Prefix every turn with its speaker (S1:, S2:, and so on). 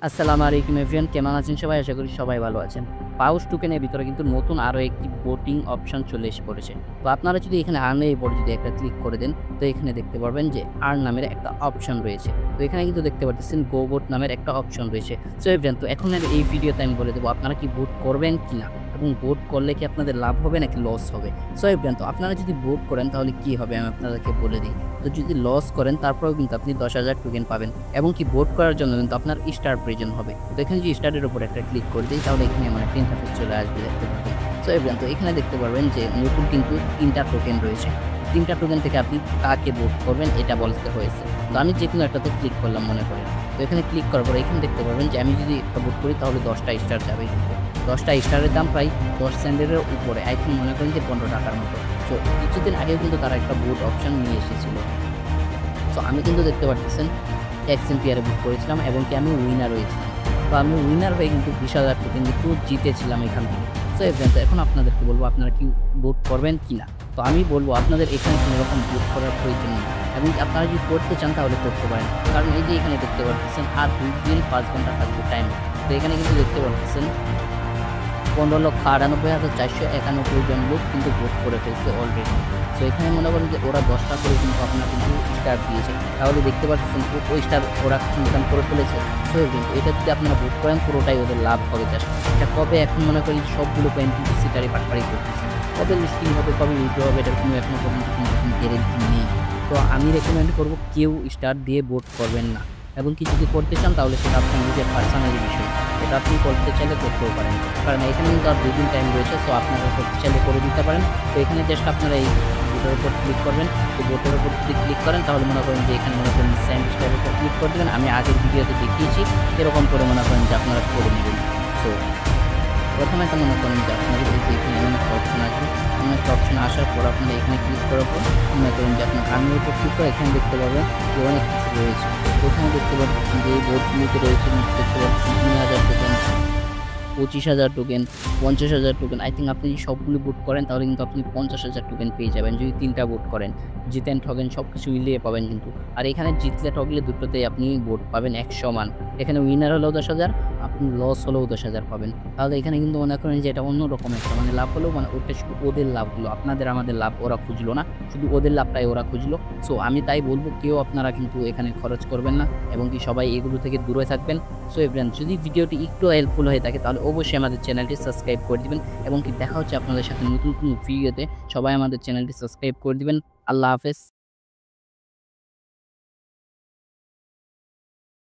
S1: আসসালামু আলাইকুম এভরিওয়ান, কেমন আছেন সবাই? আশা করি সবাই ভালো আছেন। পাউচ টোকেনের ভিতরে কিন্তু নতুন আরো একটি ভোটিং অপশন চলে এসে পড়েছে। তো আপনারা যদি এখানে আর্ন এর উপরে যদি একটা ক্লিক করে দেন, তো এখানে দেখতে পারবেন যে আর্ন নামের একটা অপশন রয়েছে। তো এখানে কিন্তু দেখতে পারতেছেন গো ভোট নামের একটা অপশন রয়েছে। সো এভরিওয়ান, তো এখন এই ভিডিওতে আমি বলে দেব আপনারা কি ভোট করবেন কিনা এবং ভোট করলে কি আপনাদের লাভ হবে নাকি লস হবে। সো এভরিওয়ান, তো আপনারা যদি ভোট করেন তাহলে কি হবে আমি আপনাদেরকে বলে দিই। তো যদি লস করেন তারপরেও কিন্তু আপনি ১০,০০০ টোকেন পাবেন এবং কি ভোট করার জন্য কিন্তু আপনার স্টার প্রয়োজন হবে। তো এখানে যদি স্টারের উপর একটা ক্লিক করে দেই তাহলে এখানে এমন একটা ইন্টারফেস চলে আসবে দেখতে পাবেন। সো এভরিওয়ান, তো এখানে দেখতে পারবেন যে নতুন কিন্তু ৩ টা টোকেন রয়েছে। ৩ টা টোকেন থেকে আপনি কাকে ভোট করবেন এটা বলতে হয়েছে। তো আমি যেকোনো একটাতে ক্লিক করলাম মনে করেন। তো এখানে ক্লিক করার পরে এখানে দেখতে পারবেন যে আমি যদি একটা ভোট করি তাহলে ১০ টা স্টার যাবে কিন্তু। ১০ টা স্টারের দাম প্রায় ১০ সেন্টের উপরে। আই থিংক মনে করেন যে ৳১৫ মতো। সো কিছুদিন আগেও কিন্তু তারা একটা ভোট অপশন নিয়ে এসেছিল। সো আমি কিন্তু দেখতে পারতেছেন এক্সএমপিআরে বুক করেছিলাম এবং কি আমি উইনার হয়েছিলাম। তো আমি উইনার হয়ে কিন্তু ২০,০০০ টোকেন কিন্তু জিতেছিলাম এখান থেকে। সো এভরিওয়ান, তো এখন আপনাদেরকে বলব আপনারা কি ভোট করবেন কিনা? তো আমি বলব আপনাদের এখানে কোনো রকম ভোট করার প্রয়োজন নেই এবং কি আপনারা যদি করতে চান তাহলে করতে পারেন। কারণ এই যে এখানে দেখতে পারতেছেন আর ২ দিন ৫ ঘন্টা থাকবে টাইম। তো এখানে কিন্তু দেখতে পারতেছেন ১৫,৯৮,৪৯১ জন লোক কিন্তু ভোট করে ফেলছে অলরেডি। সো এখানে মনে করেন যে ওরা ১০ টা করে কিন্তু আপনার কিন্তু স্টার দিয়েছে। তাহলে দেখতে পাচ্ছেন ওই স্টার ওরা ইনকাম করে ফেলেছে। সো কিন্তু এটা যদি আপনারা ভোট করেন পুরোটাই ওদের লাভ হবে জাস্ট। এটা কবে এখন মনে করি সবগুলো কয়েন কিন্তু সিটারি বাটপাড়ি করতেছে। কবে লিস্টিং হবে, কবে উইথড্র হবে এটার কোনো এখনো পর্যন্ত কোনো রকম গ্যারেন্টি নেই। তো আমি রেকমেন্ড করব কেউ স্টার দিয়ে ভোট করবেন না। এবং কি যদি করতে চান তাহলে সেটা আপনার নিজের পার্সোনালি বিষয়। এটা আপনি করতে চাইলে করতেও পারেন। কারণ এখানে কিন্তু আর ২ দিন টাইম রয়েছে। সো আপনারা করতে চাইলে করে দিতে পারেন। তো এখানে জাস্ট আপনারা এই ভোটের উপর ক্লিক করবেন। তো ভোটের উপর যদি ক্লিক করেন তাহলে মনে করেন যে এখানে মনে করেন সেন্ড স্টারের উপর ক্লিক করে দিবেন। আমি আগের ভিডিওতে দেখিয়েছি। এরকম করে মনে করেন যে আপনারা করে নিবেন। সো প্রথমে তো মনে করেন যে আপনাদের এই যে এখানে এমন একটা অপশন আসবে। এমন একটা অপশন আসার পর আপনারা এখানে ক্লিক করার পর মনে করেন যে আপনার আর্মির উপর ক্লিক করে এখানে দেখতে পাবেন যে অনেক কিছু রয়েছে। এখানে দেখতে পাচ্ছেন যে এই বোর্ডগুলোতে রয়েছে দেখতে পাচ্ছেন ৩,০০০ token, ২৫,০০০ token, ৫০,০০০ token. I think আপনি যদি সবগুলো ভোট করেন তাহলে কিন্তু আপনি ৫০,০০০ টোকেন পেয়ে যাবেন যদি ৩ টা ভোট করেন। জিতেন ঠগেন সবকিছু মিলিয়ে পাবেন কিন্তু। আর এখানে জিতলে ঠগলে দুটোতেই আপনি ভোট পাবেন এক সমান। এখানে উইনার হলেও ১০,০০০, আপনি লস হলেও ১০,০০০ পাবেন। তাহলে এখানে কিন্তু মনে করেন যে এটা অন্যরকম একটা মানে লাভ হলেও মানে ওটা শুধু ওদের লাভ হলো। আপনাদের আমাদের লাভ ওরা খুঁজলো না। শুধু ওদের লাভটাই ওরা খুঁজলো। সো আমি তাই বলব কেউ আপনারা কিন্তু এখানে খরচ করবেন না এবং কি সবাই এগুলো থেকে দূরে থাকবেন। সো এভরিওয়ান, যদি ভিডিওটি একটু হেল্পফুল হয়ে থাকে তাহলে অবশ্যই আমাদের চ্যানেলটি সাবস্ক্রাইব করে দিবেন এবং কি দেখা হচ্ছে আপনাদের সাথে নতুন কোনো ভিডিওতে। সবাই আমাদের চ্যানেলটি সাবস্ক্রাইব করে দিবেন। আল্লাহ হাফেজ।